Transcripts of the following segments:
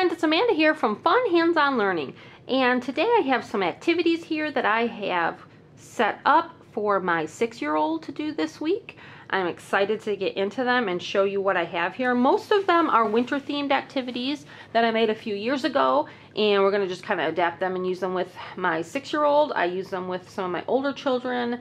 friends, it's Amanda here from Fun Hands-On Learning, and today I have some activities here that I have set up for my 6-year-old to do this week. I'm excited to get into them and show you what I have here. Most of them are winter-themed activities that I made a few years ago, and we're going to just kind of adapt them and use them with my 6-year-old. I use them with some of my older children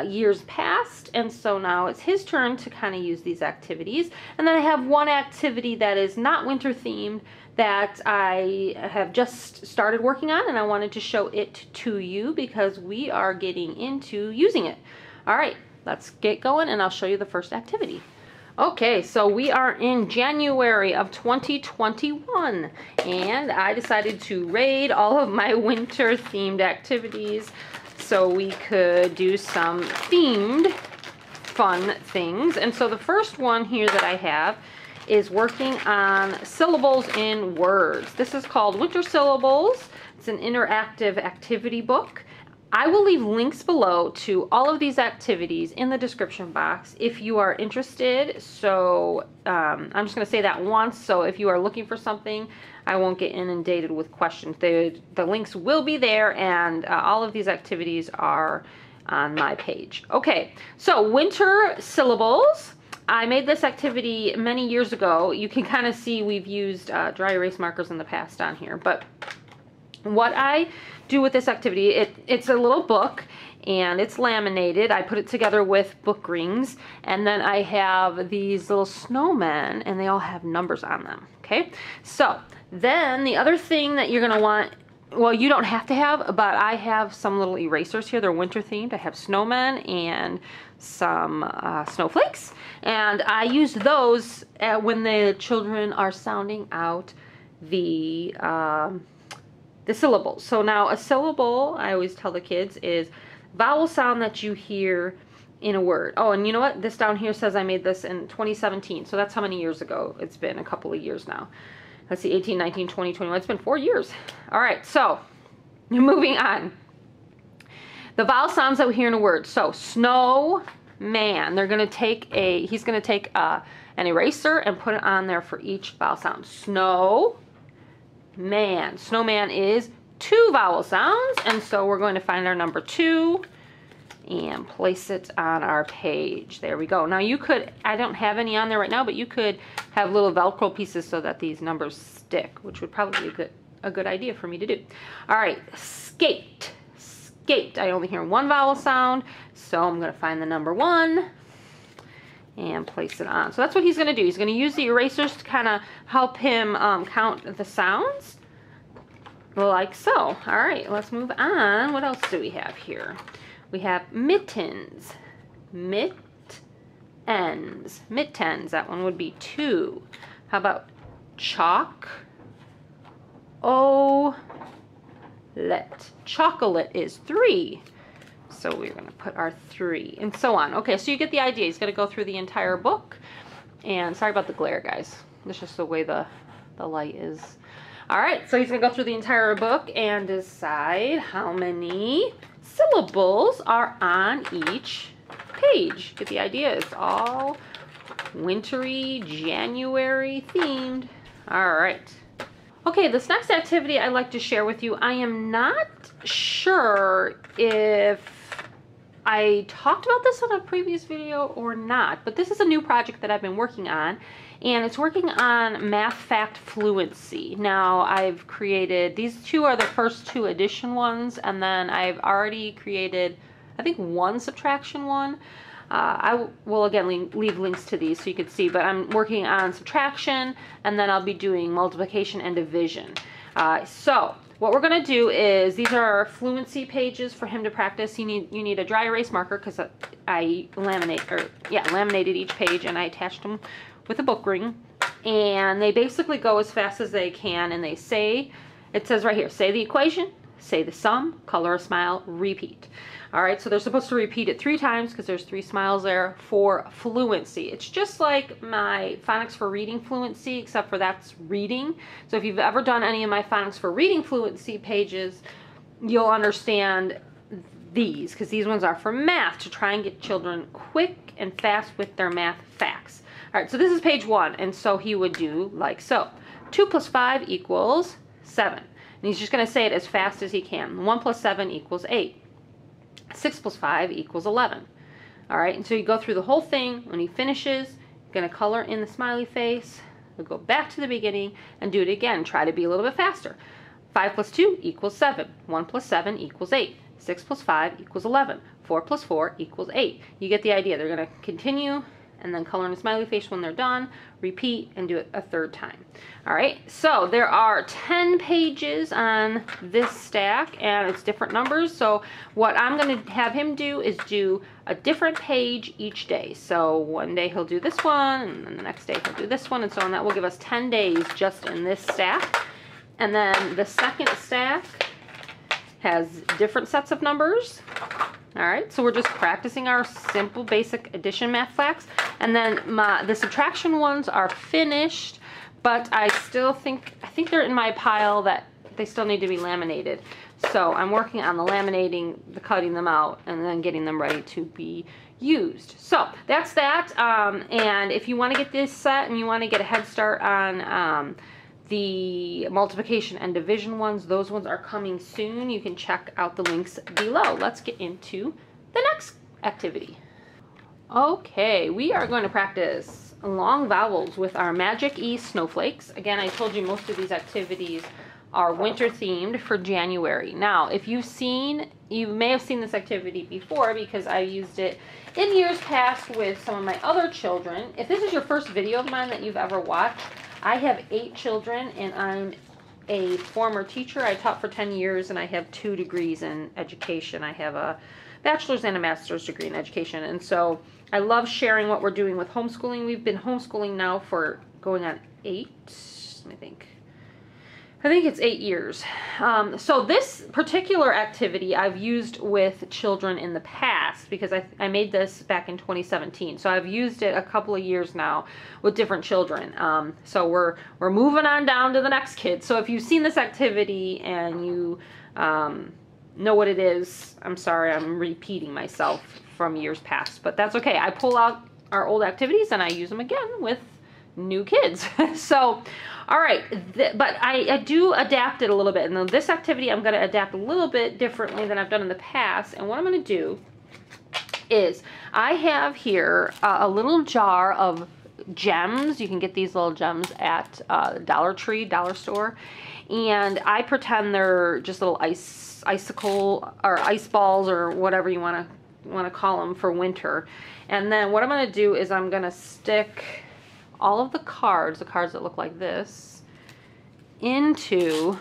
years past, and so now it's his turn to kind of use these activities. And then I have one activity that is not winter themed that I have just started working on, and I wanted to show it to you because we are getting into using it. All right, let's get going and I'll show you the first activity. Okay, so we are in January of 2021, and I decided to raid all of my winter themed activities so we could do some themed fun things. And so the first one here that I have is working on syllables in words. This is called Winter Syllables. It's an interactive activity book. I will leave links below to all of these activities in the description box if you are interested. So I'm just going to say that once. So if you are looking for something, I won't get inundated with questions. The links will be there, and all of these activities are on my page. Okay, so Winter Syllables. I made this activity many years ago. You can kind of see we've used dry erase markers in the past on here, but what I do with this activity, it's a little book and it's laminated. I put it together with book rings, and then I have these little snowmen and they all have numbers on them. Okay, so then the other thing that you're going to want, well, you don't have to have, but I have some little erasers here. They're winter themed. I have snowmen and some snowflakes, and I use those when the children are sounding out the syllables. So now a syllable, I always tell the kids, is vowel sound that you hear in a word. Oh, and you know what? This down here says I made this in 2017. So that's how many years ago. It's been a couple of years now. Let's see, 18, 19, 20, 21. It's been 4 years. All right, so moving on. The vowel sounds that we hear in a word. So snowman. They're going to take he's going to take an eraser and put it on there for each vowel sound. Snow. Man. Snowman is 2 vowel sounds, and so we're going to find our number 2 and place it on our page. There we go. Now you could, I don't have any on there right now, but you could have little Velcro pieces so that these numbers stick, which would probably be a good idea for me to do. All right, skate. Skate. I only hear 1 vowel sound, so I'm going to find the number 1 and place it on. So that's what he's going to do. He's going to use the erasers to kind of help him count the sounds, like so. All right, let's move on. What else do we have here? We have mittens. Mittens. Mittens. That one would be 2. How about chalk? Chocolate. Chocolate is 3. So we're going to put our 3 and so on. Okay, so you get the idea. He's going to go through the entire book. And sorry about the glare, guys. That's just the way the light is. All right, so he's going to go through the entire book and decide how many syllables are on each page. Get the idea. It's all wintry, January themed. All right. Okay, this next activity I'd like to share with you. I am not sure if I talked about this on a previous video or not, but this is a new project that I've been working on, and it's working on Math Fact Fluency. Now, I've created, these 2 are the first 2 addition ones, and then I've already created, I think, 1 subtraction one. I will again leave links to these so you can see, but I'm working on subtraction, and then I'll be doing multiplication and division. So what we're going to do is, these are our fluency pages for him to practice. You need a dry erase marker because I laminated each page and I attached them with a book ring. And they basically go as fast as they can, and they say, it says right here, say the equation, say the sum, color a smile, repeat. All right, so they're supposed to repeat it 3 times because there's 3 smiles there for fluency. It's just like my phonics for reading fluency, except for that's reading. So if you've ever done any of my phonics for reading fluency pages, you'll understand these, because these ones are for math, to try and get children quick and fast with their math facts. All right, so this is page 1, and so he would do like so. 2 plus 5 equals 7. And he's just going to say it as fast as he can. 1 plus 7 equals 8. 6 plus 5 equals 11. All right, and so you go through the whole thing. When he finishes, you're going to color in the smiley face. We'll go back to the beginning and do it again. Try to be a little bit faster. 5 plus 2 equals 7. 1 plus 7 equals 8. 6 plus 5 equals 11. 4 plus 4 equals 8. You get the idea. They're going to continue and then color in a smiley face when they're done, repeat, and do it a third time. All right, so there are 10 pages on this stack, and it's different numbers. So what I'm going to have him do is do a different page each day. So one day he'll do this one, and then the next day he'll do this one, and so on. That will give us 10 days just in this stack. And then the second stack has different sets of numbers. All right, so we're just practicing our simple basic addition math facts. And then the subtraction ones are finished, but I think they're in my pile that they still need to be laminated. So I'm working on the laminating, the cutting them out, and then getting them ready to be used. So that's that. And if you want to get this set and you want to get a head start on the multiplication and division ones, those ones are coming soon. You can check out the links below. Let's get into the next activity. Okay, we are going to practice long vowels with our Magic E snowflakes. Again, I told you most of these activities are winter themed for January. Now, if you may have seen this activity before because I used it in years past with some of my other children. If this is your first video of mine that you've ever watched, I have 8 children and I'm a former teacher. I taught for 10 years and I have 2 degrees in education. I have a bachelor's and a master's degree in education. And so I love sharing what we're doing with homeschooling. We've been homeschooling now for going on 8, I think it's 8 years. So this particular activity I've used with children in the past because I made this back in 2017. So I've used it a couple of years now with different children. So we're moving on down to the next kid. So if you've seen this activity and you know what it is, I'm sorry, I'm repeating myself from years past, but that's okay. I pull out our old activities and I use them again with new kids. So, all right, but I do adapt it a little bit. And this activity I'm going to adapt a little bit differently than I've done in the past. And what I'm going to do is I have here a little jar of gems. You can get these little gems at Dollar Tree, dollar store. And I pretend they're just little icicle or ice balls or whatever you want to call them for winter. And then what I'm going to do is I'm going to stick all of the cards that look like this, into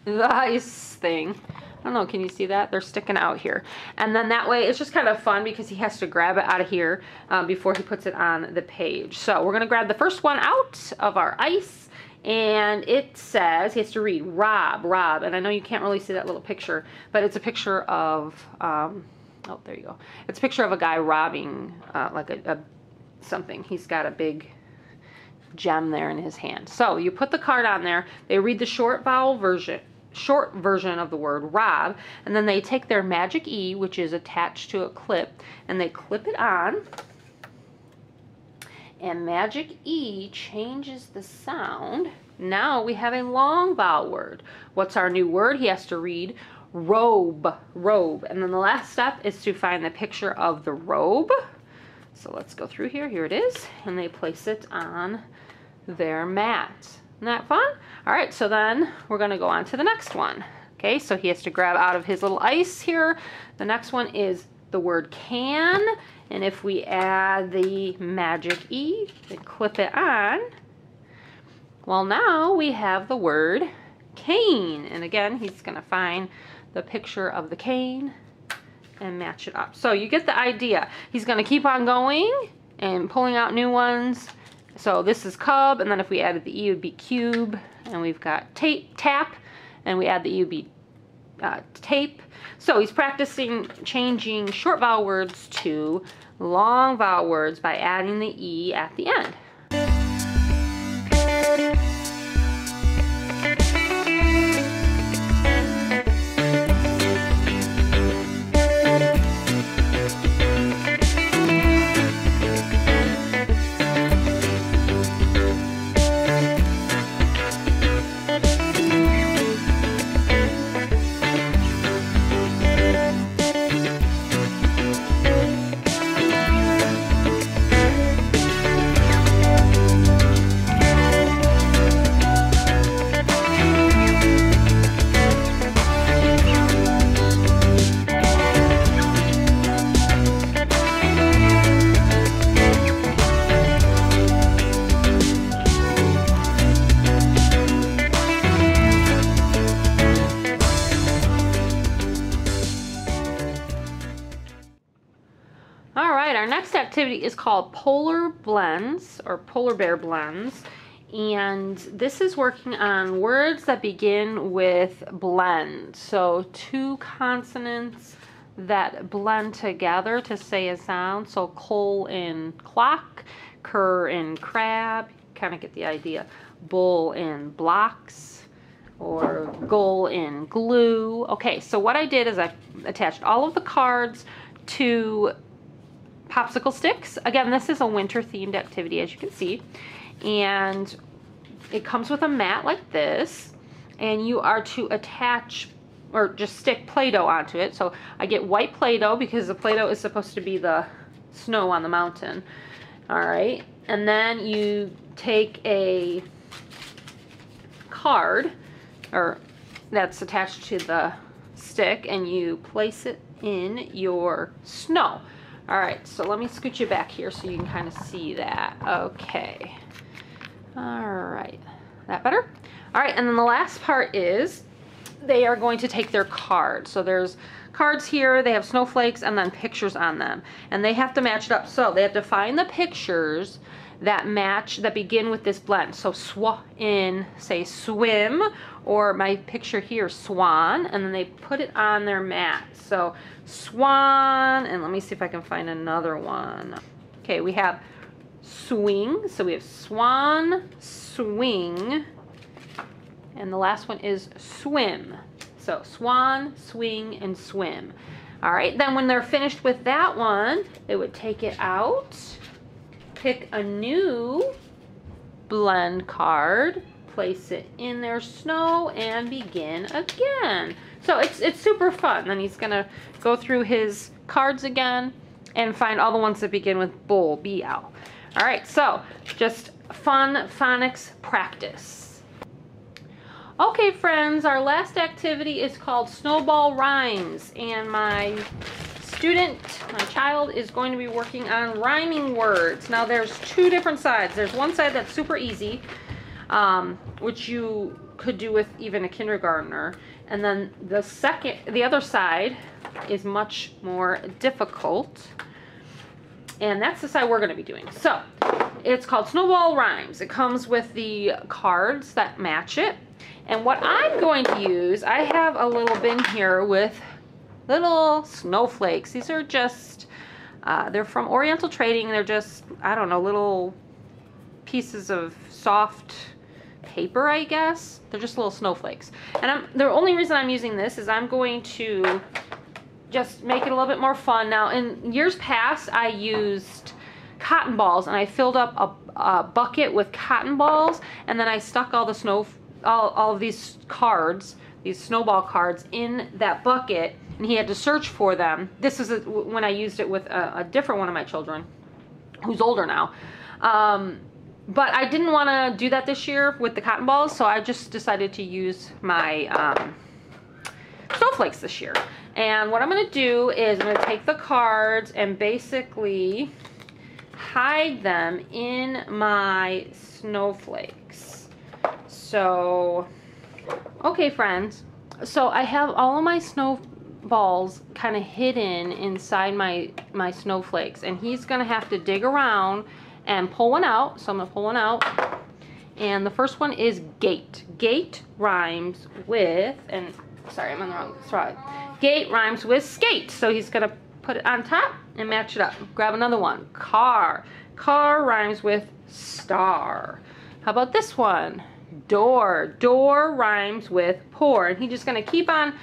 the ice thing. I don't know, can you see that? They're sticking out here. And then that way, it's just kind of fun because he has to grab it out of here before he puts it on the page. So we're gonna grab the first one out of our ice, and it says, he has to read, Rob. And I know you can't really see that little picture, but it's a picture of, oh, there you go. It's a picture of a guy robbing like a something. He's got a big gem there in his hand. So you put the card on there. They read the short version of the word Rob, and then they take their Magic E, which is attached to a clip, and they clip it on. And Magic E changes the sound. Now we have a long vowel word. What's our new word? He has to read robe. And then the last step is to find the picture of the robe. So let's go through here. Here it is. And they place it on their mat. Isn't that fun? All right, so then we're going to go on to the next one. Okay, so he has to grab out of his little ice here. The next one is the word can. And if we add the Magic E, we clip it on, well, now we have the word cane. And again, he's going to find the picture of the cane and match it up. So you get the idea. He's going to keep on going and pulling out new ones. So this is cub, and then if we added the E, it would be cube. And we've got tap, and we add the E, it would be tape. So he's practicing changing short vowel words to long vowel words by adding the E at the end. activity is called Polar Blends, or Polar Bear Blends. And this is working on words that begin with blend. So two consonants that blend together to say a sound. So coal in clock, cur in crab, kind of get the idea. Bull in blocks, or goal in glue. Okay, so what I did is I attached all of the cards to popsicle sticks. Again, this is a winter themed activity, as you can see. And it comes with a mat like this, and you are to attach or just stick Play-Doh onto it. So I get white Play-Doh because the Play-Doh is supposed to be the snow on the mountain. All right, and then you take a card or that's attached to the stick, and you place it in your snow. All right, so let me scoot you back here so you can kind of see that. Okay. All right, that better? All right, and then the last part is they are going to take their cards. So there's cards here, they have snowflakes and then pictures on them. And they have to match it up. So they have to find the pictures that match, that begin with this blend. So in, say, swim, or my picture here, swan, and then they put it on their mat. So swan, and let me see if I can find another one. Okay, we have swing, so we have swan, swing, and the last one is swim. So swan, swing, and swim. All right, then when they're finished with that one, they would take it out, pick a new blend card, place it in their snow, and begin again. So it's super fun. Then he's gonna go through his cards again and find all the ones that begin with bull, B-L. All right, so just fun phonics practice. Okay, friends, our last activity is called Snowball Rhymes, and my child is going to be working on rhyming words. Now there's two different sides. There's one side that's super easy, which you could do with even a kindergartner, and then the other side is much more difficult, and that's the side we're going to be doing. So it's called Snowball Rhymes. It comes with the cards that match it, and what I'm going to use, I have a little bin here with little snowflakes. These are just, they're from Oriental Trading. They're just, I don't know, little pieces of soft paper, I guess. They're just little snowflakes. And the only reason I'm using this is I'm going to just make it a little bit more fun. Now, in years past, I used cotton balls, and I filled up a bucket with cotton balls, and then I stuck all the all of these cards, these snowball cards, in that bucket, and he had to search for them. This is when I used it with a different one of my children, who's older now. But I didn't want to do that this year with the cotton balls, so I just decided to use my snowflakes this year. And what I'm going to do is I'm going to take the cards and basically hide them in my snowflakes. So, okay, friends. So I have all of my snowballs kind of hidden inside my snowflakes, and he's going to have to dig around and pull one out. So I'm going to pull one out. And the first one is gate. Gate rhymes with, and sorry, I'm on the wrong side. Gate rhymes with skate. So he's going to put it on top and match it up. Grab another one. Car. Car rhymes with star. How about this one? Door. Door rhymes with pour. And he's just going to keep on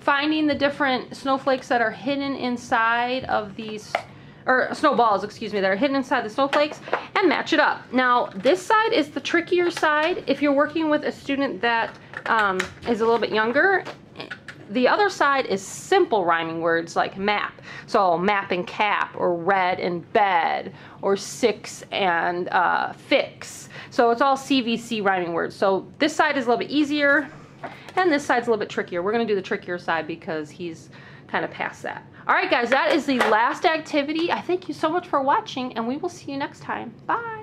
finding the different snowflakes that are hidden inside of these, or snowballs, excuse me, that are hidden inside the snowflakes, and match it up. Now, this side is the trickier side. If you're working with a student that is a little bit younger, the other side is simple rhyming words like map. So map and cap, or red and bed, or six and fix. So it's all CVC rhyming words. So this side is a little bit easier, and this side's a little bit trickier. We're going to do the trickier side because he's kind of past that. All right, guys, that is the last activity. I thank you so much for watching, and we will see you next time. Bye.